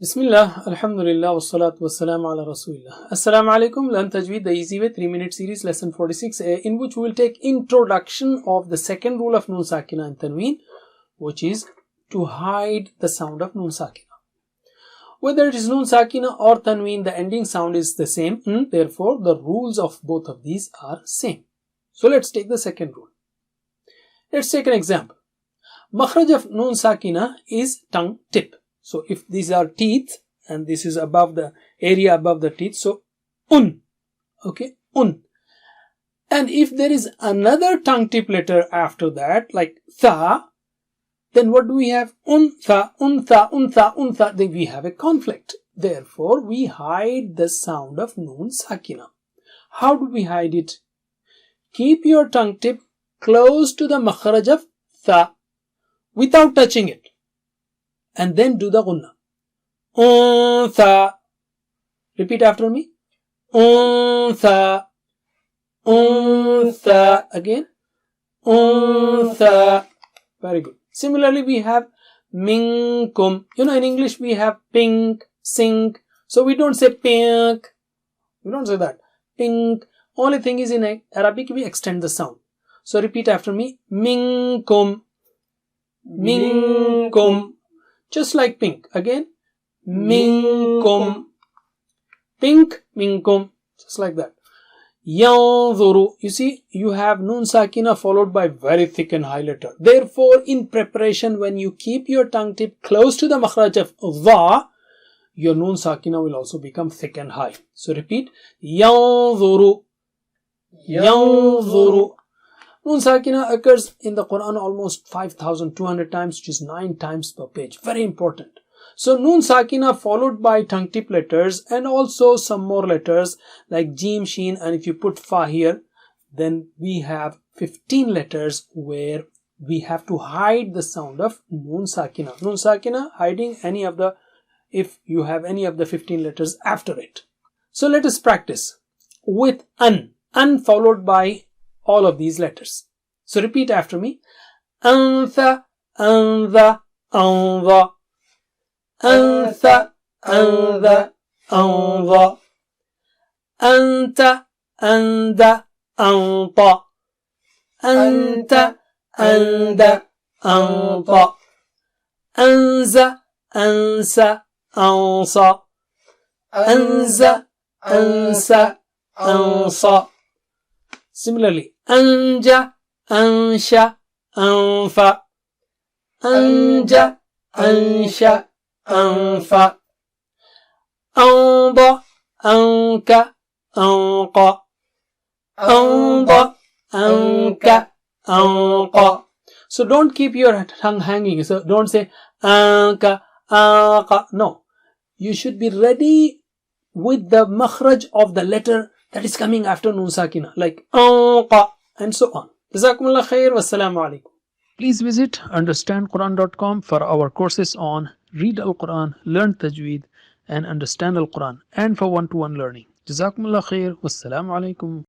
Bismillah, Alhamdulillah, wassalatu wassalamu ala Rasulillah. Assalamu alaikum, Learn Tajweed, the easy way, 3-minute series, lesson 46a, in which we will take introduction of the second rule of Nun Sakina and Tanween, which is to hide the sound of Nun Sakina. Whether it is Nun Sakina or Tanween, the ending sound is the same, therefore the rules of both of these are same. So let's take the second rule. Let's take an example. Makhraj of Nun Sakina is tongue tip. So if these are teeth and this is above the area above the teeth, so okay, and if there is another tongue tip letter after that, like tha, then what do we have? Untha, then we have a conflict. Therefore, we hide the sound of Nun Sakina. How do we hide it? Keep your tongue tip close to the makhraj of tha without touching it. And then do the gunna. Untha. Repeat after me. Untha. Untha. Again. Untha. Very good. Similarly, we have minkum. In English we have pink, sink. So we don't say pink. We don't say that. Pink. Only thing is in Arabic we extend the sound. So repeat after me. Minkum. Minkum. Just like pink. Again. Minkum. Pink, minkum. Just like that. Yanzuru. You see, you have Nun Sakina followed by very thick and high letter. Therefore, in preparation, when you keep your tongue tip close to the makhraj of dha, your Nun Sakina will also become thick and high. So repeat. Yanzuru. Yanzuru. Nun Sakina occurs in the Quran almost 5,200 times, which is 9 times per page. Very important. So Nun Sakina followed by tongue tip letters and also some more letters like Jim, Sheen, and if you put Fa here, then we have 15 letters where we have to hide the sound of Nun Sakina. Nun Sakina hiding any of the, if you have any of the 15 letters after it. So let us practice with an followed by all of these letters. So repeat after me. Antha, antha, antha. Antha, antha, antha. Anta, anda, anta. Anta, anda, anta. Anza, ansa, ansa. Anza, ansa, ansa. Similarly, anja, ansha, anfa. Anja, ansha, anfa. Anda, anka, anqa. Anda, anka, anqa. So don't keep your tongue hanging. So don't say anka, anqa. No. You should be ready with the makhraj of the letter that is coming after Nun Sakina, like anqa and so on. Jazakumullah khair. Wassalamu alaikum. Please visit understandquran.com for our courses on Read Al-Quran, Learn Tajweed and Understand Al-Quran, and for one-to-one learning. Jazakumullah khair. Wassalamu alaikum.